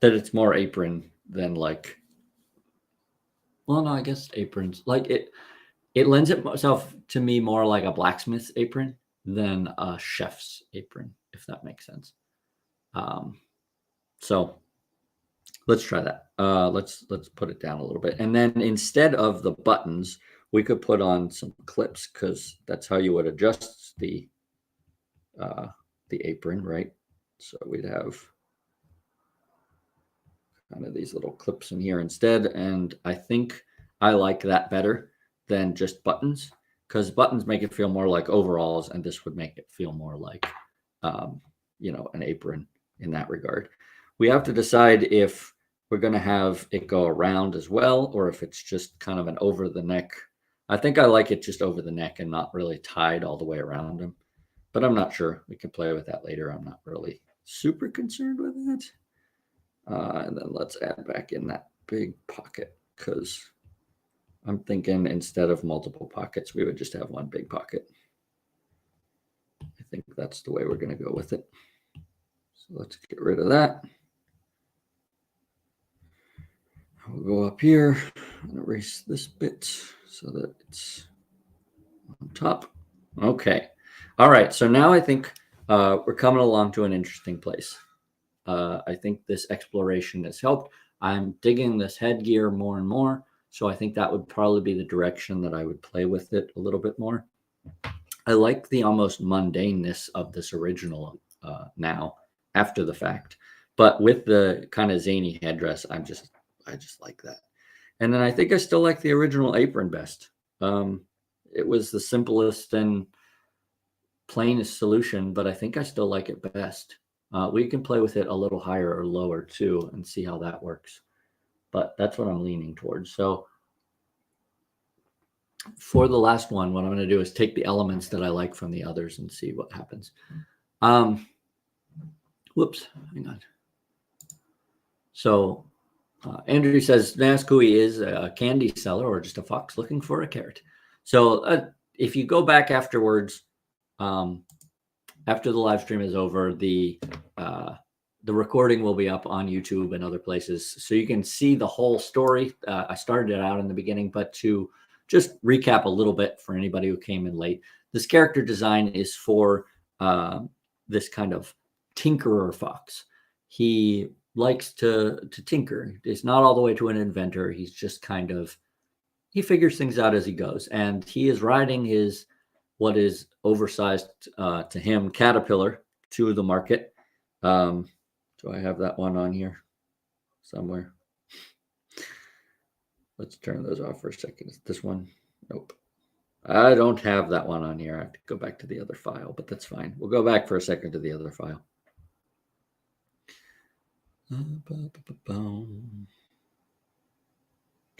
it's more apron than like. Well, no, I guess aprons like it. It lends itself to me more like a blacksmith's apron than a chef's apron, if that makes sense. So let's try that. Let's put it down a little bit, and then instead of the buttons, we could put on some clips, because that's how you would adjust the apron, right? So we'd have kind of these little clips in here instead, and I think I like that better than just buttons, because buttons make it feel more like overalls, and this would make it feel more like an apron in that regard. We have to decide if we're going to have it go around as well, or if it's just kind of an over the neck. I think I like it just over the neck and not really tied all the way around him, but I'm not sure. We can play with that later. I'm not really super concerned with that. And then let's add back in that big pocket, because I'm thinking instead of multiple pockets, we would just have one big pocket. I think that's the way we're going to go with it. So let's get rid of that. We'll go up here and erase this bit so that it's on top. Okay. All right. So now I think we're coming along to an interesting place. I think this exploration has helped. I'm digging this headgear more and more. So I think that would probably be the direction that I would play with it a little bit more. I like the almost mundaneness of this original now after the fact, but with the kind of zany headdress, I just like that. And then I think I still like the original apron best. It was the simplest and plainest solution, but I think I still like it best. We can play with it a little higher or lower too and see how that works. But that's what I'm leaning towards. So for the last one, what I'm going to do is take the elements that I like from the others and see what happens. Whoops, hang on. So Andrew says, ask who he is, a candy seller or just a fox looking for a carrot. So if you go back afterwards, after the live stream is over, the recording will be up on YouTube and other places, so you can see the whole story. I started it out in the beginning, but to just recap a little bit for anybody who came in late, this character design is for this kind of tinkerer fox. He likes to tinker. He's not all the way to an inventor. He's just kind of, he figures things out as he goes, and he is riding his what is oversized to him caterpillar to the market. Do I have that one on here somewhere? Let's turn those off for a second. Is this one? Nope. I don't have that one on here. I have to go back to the other file, but that's fine. We'll go back for a second to the other file.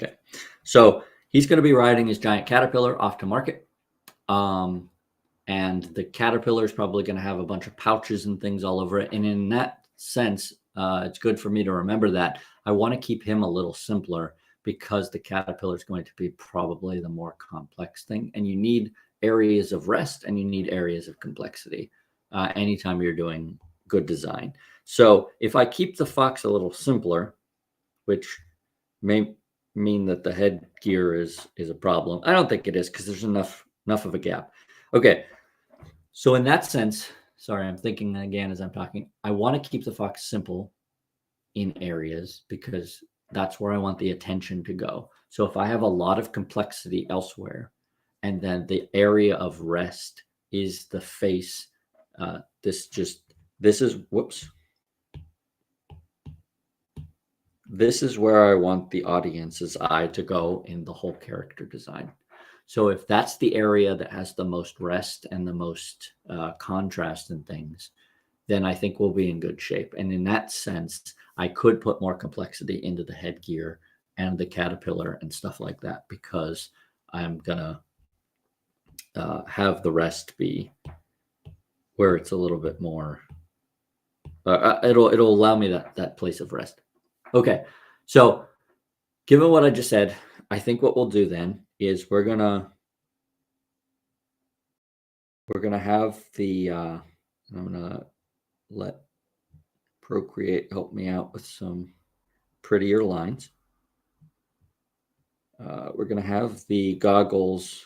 Okay. So he's going to be riding his giant caterpillar off to market. And the caterpillar is probably going to have a bunch of pouches and things all over it. And in that sense, it's good for me to remember that I want to keep him a little simpler, because the caterpillar is going to be probably the more complex thing. And you need areas of rest and you need areas of complexity anytime you're doing good design. So if I keep the fox a little simpler, which may mean that the headgear is a problem. I don't think it is, because there's enough of a gap. Okay. So in that sense, sorry, I'm thinking again as I'm talking, I want to keep the fox simple in areas, because that's where I want the attention to go. So if I have a lot of complexity elsewhere, and then the area of rest is the face, this just this is, whoops. This is where I want the audience's eye to go in the whole character design. So if that's the area that has the most rest and the most contrast and things, then I think we'll be in good shape. And in that sense, I could put more complexity into the headgear and the caterpillar and stuff like that, because I'm gonna have the rest be where it's a little bit more. It'll allow me that place of rest. Okay, so given what I just said, I think what we'll do then is we're gonna have the I'm gonna let Procreate help me out with some prettier lines. We're gonna have the goggles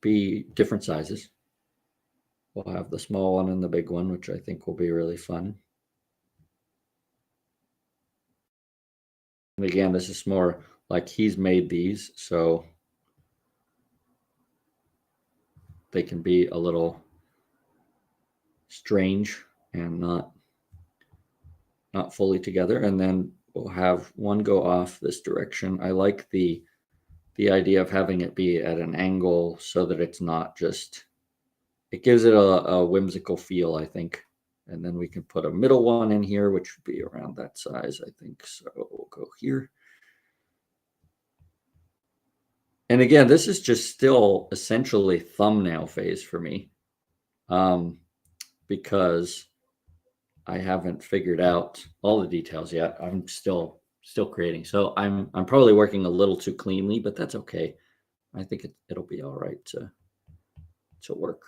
be different sizes. We'll have the small one and the big one, which I think will be really fun. And again, this is more like he's made these, so they can be a little strange and not fully together. And then we'll have one go off this direction. I like the idea of having it be at an angle so that it's not just, it gives it a whimsical feel, I think. And then we can put a middle one in here, which would be around that size, I think. So we'll go here. And again, this is just still essentially thumbnail phase for me, because I haven't figured out all the details yet. I'm still creating. So I'm probably working a little too cleanly, but that's okay. I think it'll be all right to work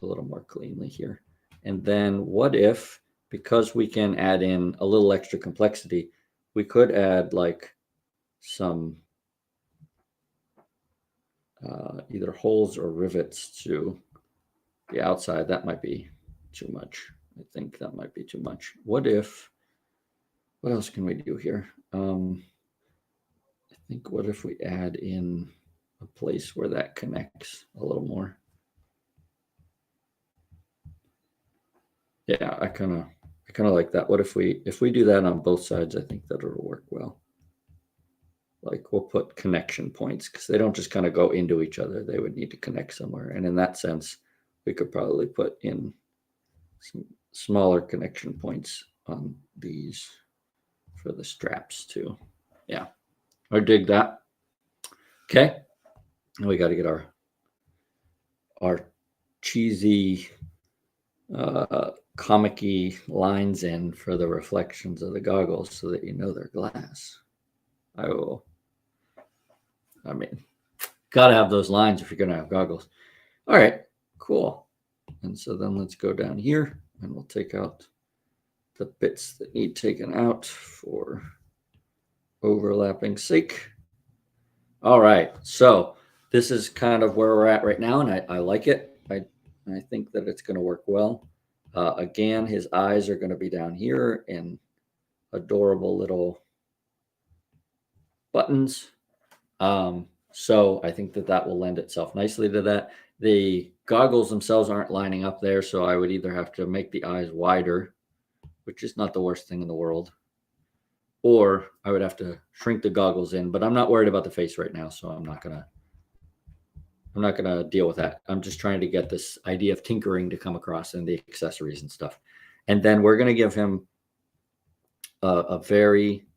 a little more cleanly here. And then what if, because we can add in a little extra complexity, we could add like some either holes or rivets to the outside. That might be too much. I think that might be too much. What else can we do here? I think what if we add in a place where that connects a little more? Yeah, I kind of like that. What if we do that on both sides? I think that it'll work well. Like we'll put connection points, because they don't just kind of go into each other. They would need to connect somewhere. And in that sense, we could probably put in some smaller connection points on these for the straps too. Yeah, I dig that. Okay, and we got to get our cheesy comic-y lines in for the reflections of the goggles so that you know they're glass. I mean, gotta have those lines if you're gonna have goggles. All right, cool. And so then let's go down here and we'll take out the bits that need taken out for overlapping sake. All right, so this is kind of where we're at right now, and I like it. I think that it's going to work well. Again, his eyes are going to be down here in adorable little buttons. So I think that will lend itself nicely to that. The goggles themselves aren't lining up there, so I would either have to make the eyes wider, which is not the worst thing in the world, or I would have to shrink the goggles in. But I'm not worried about the face right now, so I'm not gonna deal with that. I'm just trying to get this idea of tinkering to come across and the accessories and stuff. And then we're gonna give him a very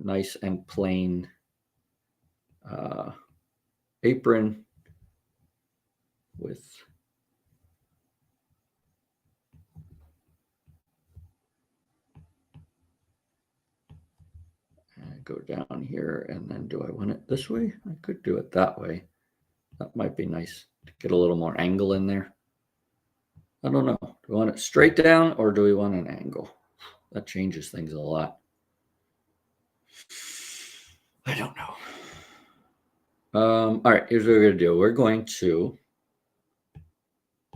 nice and plain apron with go down here. And then do I want it this way? I could do it that way. That might be nice to get a little more angle in there. I don't know. Do we want it straight down or do we want an angle? That changes things a lot. I don't know. All right, here's what we're going to do. We're going to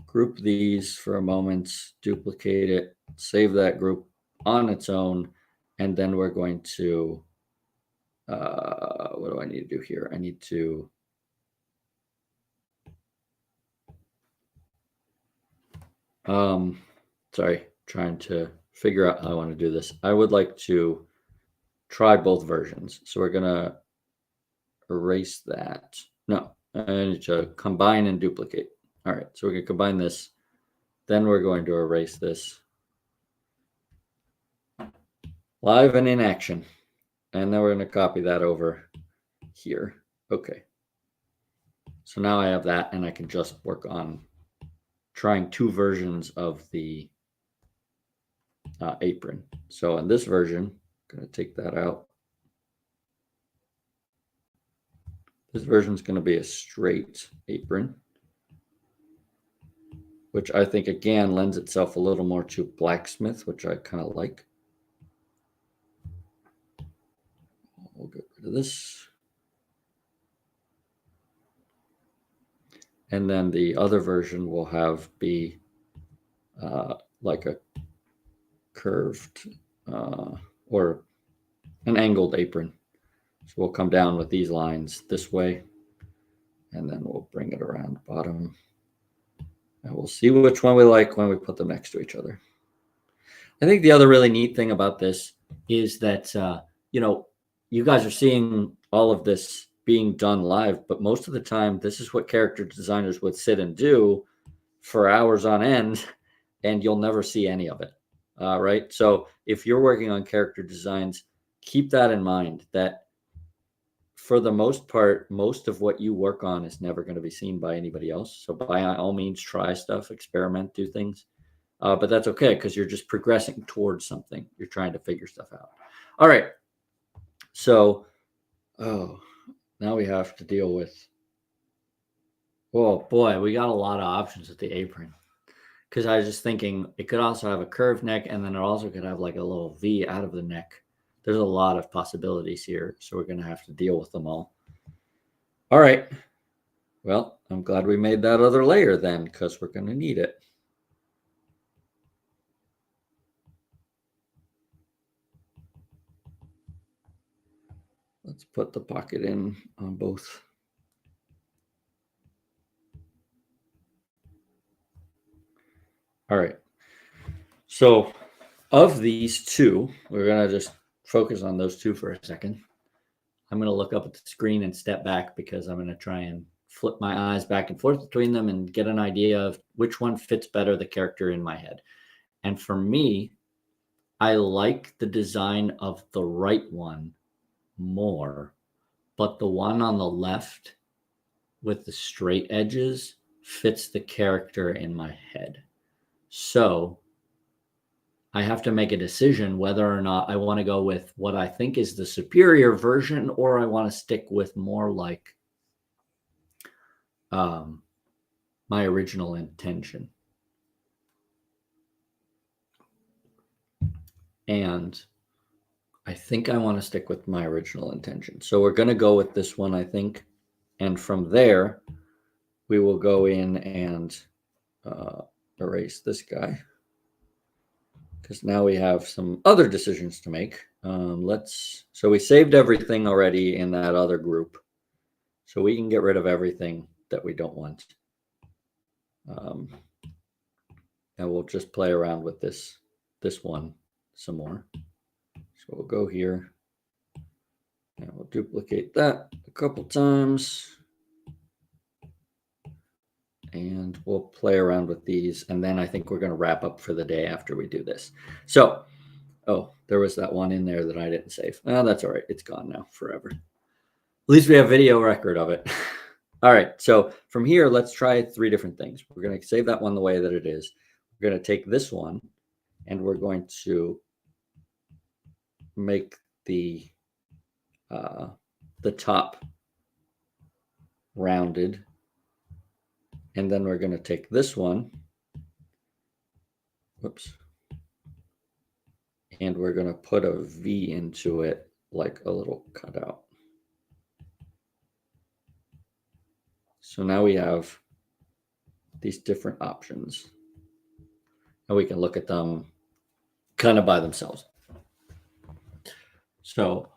group these for a moment, duplicate it, save that group on its own, and then we're going to, what do I need to do here? I need to Sorry, trying to figure out how I want to do this. I would like to try both versions. So we're gonna erase that. No, I need to combine and duplicate. All right, so we're gonna combine this. Then we're going to erase this. Live and in action. And then we're gonna copy that over here. Okay. So now I have that and I can just work on trying two versions of the apron. So in this version, I'm going to take that out. This version is going to be a straight apron, which I think again lends itself a little more to blacksmith, which I kind of like. We'll get rid of this. And then the other version will have be like a curved or an angled apron. So we'll come down with these lines this way, and then we'll bring it around the bottom. And we'll see which one we like when we put them next to each other. I think the other really neat thing about this is that, you guys are seeing all of this being done live, but most of the time, this is what character designers would sit and do for hours on end, and you'll never see any of it, right? So if you're working on character designs, keep that in mind, that for the most part, most of what you work on is never going to be seen by anybody else. So by all means, try stuff, experiment, do things. But that's okay because you're just progressing towards something. You're trying to figure stuff out. All right. So, now we have to deal with, oh boy, we got a lot of options with the apron. Because I was just thinking it could also have a curved neck, and then it also could have like a little V out of the neck. There's a lot of possibilities here, so we're going to have to deal with them all. All right. Well, I'm glad we made that other layer then, because we're going to need it. Let's put the pocket in on both. All right. So of these two, we're going to just focus on those two for a second. I'm going to look up at the screen and step back because I'm going to try and flip my eyes back and forth between them and get an idea of which one fits better the character in my head. And for me, I like the design of the right one more, but the one on the left with the straight edges fits the character in my head. So I have to make a decision whether or not I want to go with what I think is the superior version, or I want to stick with more like my original intention. And I think I want to stick with my original intention. So we're going to go with this one, I think. And from there, we will go in and erase this guy, because now we have some other decisions to make. So we saved everything already in that other group, so we can get rid of everything that we don't want. And we'll just play around with this one some more. So we'll go here and we'll duplicate that a couple times. And we'll play around with these. And then I think we're going to wrap up for the day after we do this. So, there was that one in there that I didn't save. Oh, that's all right. It's gone now forever. At least we have video record of it. All right. So from here, let's try 3 different things. We're going to save that one the way that it is. We're going to take this one and we're going to make the top rounded. And then we're going to take this one, and we're going to put a V into it, like a little cutout. So now we have these different options, and we can look at them kind of by themselves. So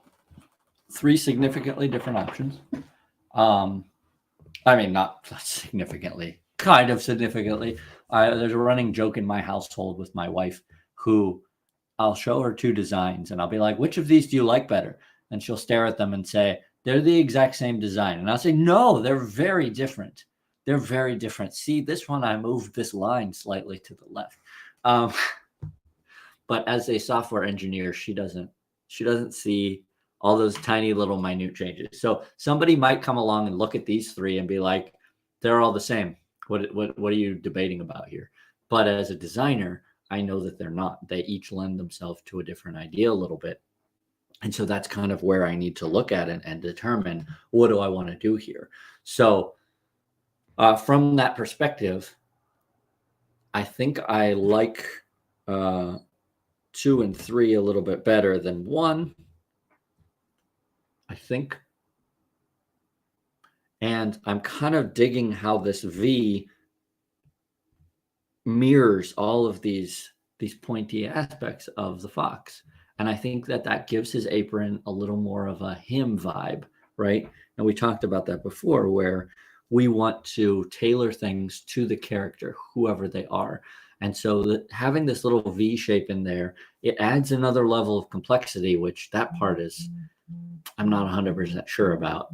3 significantly different options. I mean, not significantly, kind of significantly. There's a running joke in my household with my wife who I'll show her 2 designs and I'll be like, which of these do you like better? And she'll stare at them and say, they're the exact same design. And I'll say, no, they're very different. They're very different. See, this one, I moved this line slightly to the left. But as a software engineer, she doesn't see all those tiny little minute changes. So somebody might come along and look at these 3 and be like, they're all the same. What are you debating about here? But as a designer, I know that they're not. They each lend themselves to a different idea a little bit. And so that's kind of where I need to look at it and determine, what do I want to do here? So from that perspective, I think I like 2 and 3 a little bit better than 1, I think. And I'm kind of digging how this V mirrors all of these pointy aspects of the fox. And I think that gives his apron a little more of a him vibe, right? And we talked about that before, where we want to tailor things to the character, whoever they are. And so having this little V shape in there, it adds another level of complexity, which that part is, I'm not 100% sure about.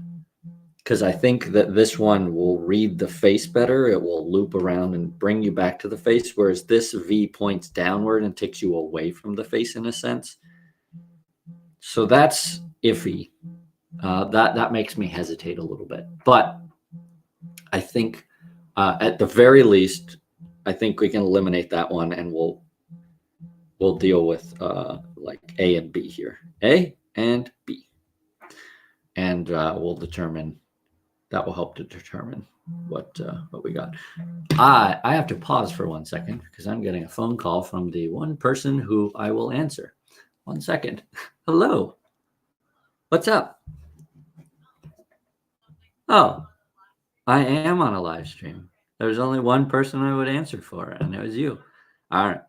Because I think that this one will read the face better. It will loop around and bring you back to the face, whereas this V points downward and takes you away from the face in a sense. So that's iffy. That makes me hesitate a little bit. But I think at the very least, I think we can eliminate that one, and we'll deal with like A and B here. A and B. And we'll determine. That will help to determine what we got. I have to pause for 1 second because I'm getting a phone call from the one person who I will answer. 1 second. Hello. What's up? Oh, I am on a live stream. There's only one person I would answer for, and it was you. All right.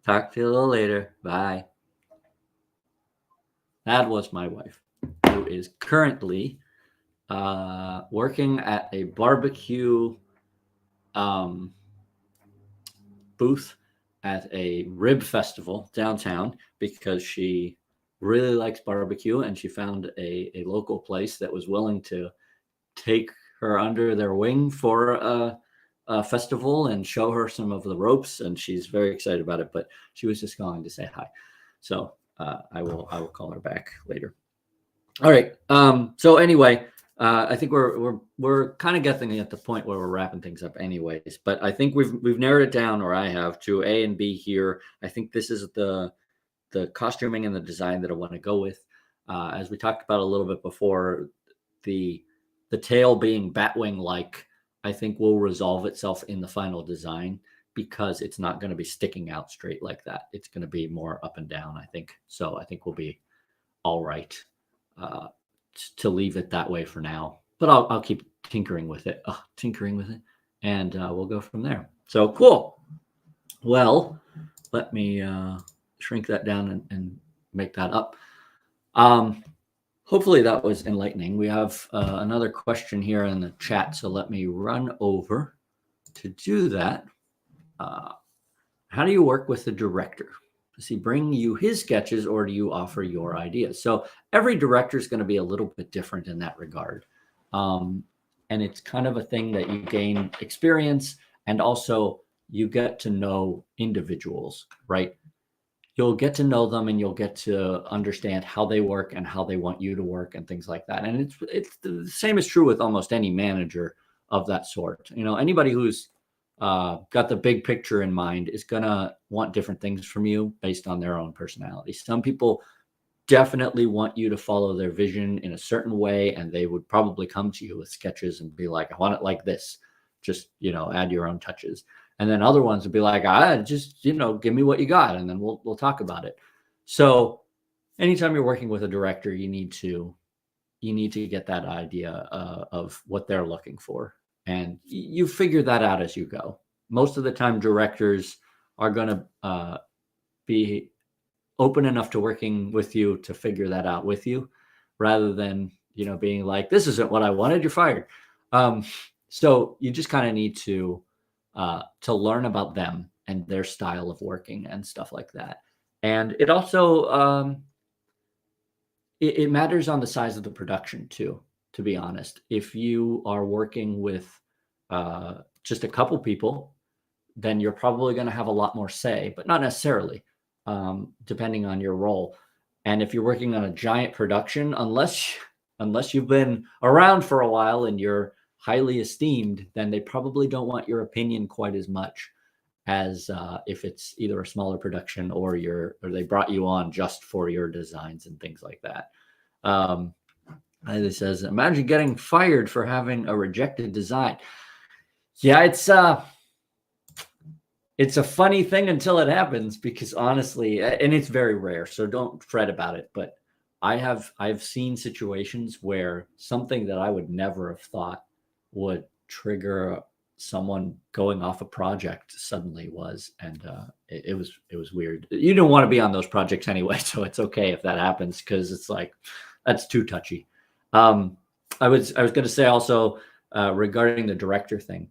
Talk to you a little later. Bye. That was my wife, who is currently working at a barbecue booth at a rib festival downtown because she really likes barbecue, and she found a local place that was willing to take her under their wing for a festival and show her some of the ropes, and she's very excited about it. But she was just calling to say hi, so I will call her back later. All right. So anyway. I think we're kind of getting at the point where we're wrapping things up anyways, but I think we've narrowed it down, or I have, to A and B here. I think this is the costuming and the design that I want to go with. As we talked about a little bit before, the tail being Batwing-like, I think will resolve itself in the final design because it's not going to be sticking out straight like that. It's going to be more up and down, I think. So I think we'll be all right. To leave it that way for now, but I'll keep tinkering with it, and we'll go from there. So cool. Well, let me shrink that down and make that up. Hopefully that was enlightening. We have another question here in the chat, so let me run over to do that. How do you work with the director? Does he bring you his sketches, or do you offer your ideas? So every director is going to be a little bit different in that regard. And it's kind of a thing that you gain experience, and also you get to know individuals, right? You'll get to know them, and you'll get to understand how they work and how they want you to work and things like that. And it's the same is true with almost any manager of that sort. You know, anybody who's got the big picture in mind is going to want different things from you based on their own personality. Some people definitely want you to follow their vision in a certain way, and they would probably come to you with sketches and be like, I want it like this. Just, add your own touches. And then other ones would be like, just, give me what you got, and then we'll talk about it. So anytime you're working with a director, you need to get that idea of what they're looking for. And you figure that out as you go. Most of the time, directors are going to be open enough to working with you to figure that out with you, rather than, being like, this isn't what I wanted, you're fired. So you just kind of need to to learn about them and their style of working and stuff like that. And it also it matters on the size of the production too, to be honest. If you are working with just a couple people, then you're probably going to have a lot more say, but not necessarily, depending on your role. And if you're working on a giant production, unless you've been around for a while and you're highly esteemed, then they probably don't want your opinion quite as much as if it's either a smaller production or they brought you on just for your designs and things like that. It says, imagine getting fired for having a rejected design. Yeah, it's a funny thing until it happens, because honestly, and it's very rare, so don't fret about it. But I've seen situations where something that I would never have thought would trigger someone going off a project suddenly was, and it was weird. You don't want to be on those projects anyway, so it's okay if that happens, because it's like, that's too touchy. I was going to say also, regarding the director thing,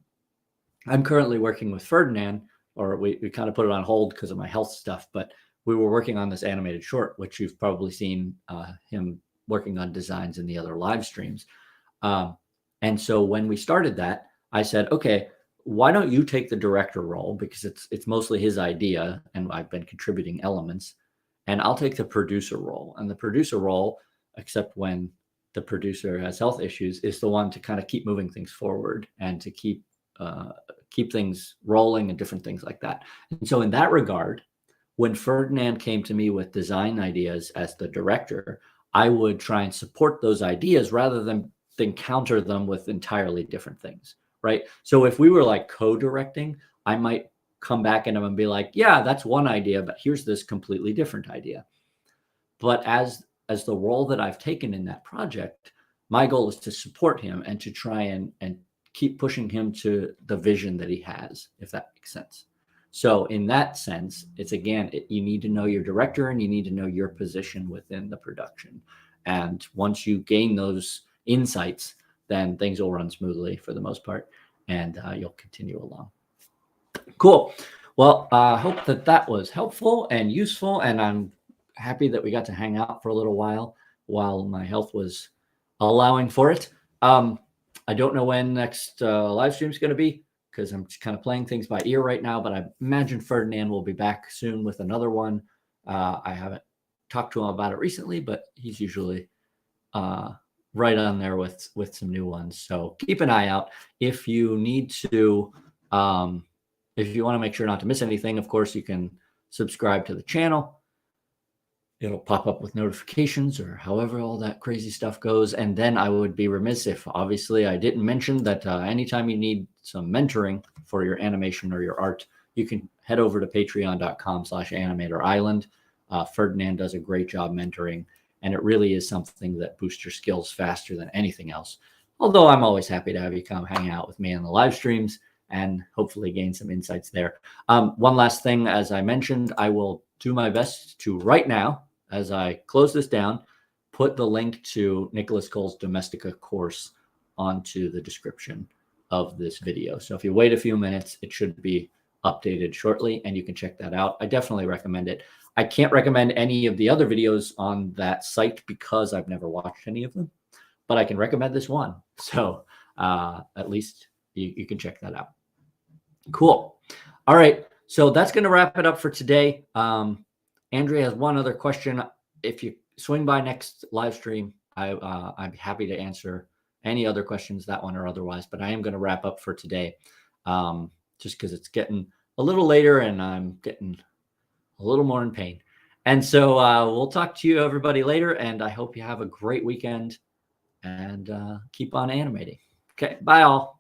I'm currently working with Ferdinand, or we kind of put it on hold because of my health stuff, but we were working on this animated short, which you've probably seen him working on designs in the other live streams. And so when we started that, I said, okay, why don't you take the director role, because it's mostly his idea and I've been contributing elements, and I'll take the producer role. And the producer role, except when the producer has health issues, is the one to kind of keep moving things forward and to keep things rolling and different things like that. And so in that regard, when Ferdinand came to me with design ideas as the director, I would try and support those ideas rather than counter them with entirely different things, right? So if we were like co-directing, I might come back at him and be like, yeah, that's one idea, but here's this completely different idea. But as the role that I've taken in that project, my goal is to support him and to try and keep pushing him to the vision that he has, if that makes sense. So in that sense, it's again, you need to know your director and you need to know your position within the production. And once you gain those insights, then things will run smoothly for the most part, and you'll continue along. Cool. Well, I hope that was helpful and useful, and I'm happy that we got to hang out for a little while my health was allowing for it. I don't know when next live stream is going to be, because I'm just kind of playing things by ear right now, but I imagine Ferdinand will be back soon with another one. I haven't talked to him about it recently, but he's usually right on there with some new ones. So keep an eye out. If you need to, if you want to make sure not to miss anything, of course, you can subscribe to the channel. It'll pop up with notifications, or however all that crazy stuff goes. And then I would be remiss if obviously I didn't mention that anytime you need some mentoring for your animation or your art, you can head over to patreon.com/animatorisland. Ferdinand does a great job mentoring, and it really is something that boosts your skills faster than anything else. Although I'm always happy to have you come hang out with me on the live streams and hopefully gain some insights there. One last thing, as I mentioned, I will do my best to right now, as I close this down, put the link to Nicholas Cole's Domestica course onto the description of this video. So if you wait a few minutes, it should be updated shortly, and you can check that out. I definitely recommend it. I can't recommend any of the other videos on that site because I've never watched any of them, but I can recommend this one. So at least you can check that out. Cool. All right. So that's going to wrap it up for today. Andrea has one other question. If you swing by next live stream, I'm happy to answer any other questions, that one or otherwise, but I am going to wrap up for today, just because it's getting a little later and I'm getting a little more in pain. And so we'll talk to you everybody later, and I hope you have a great weekend and keep on animating. Okay. Bye all.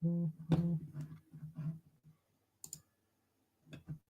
Mm-hmm.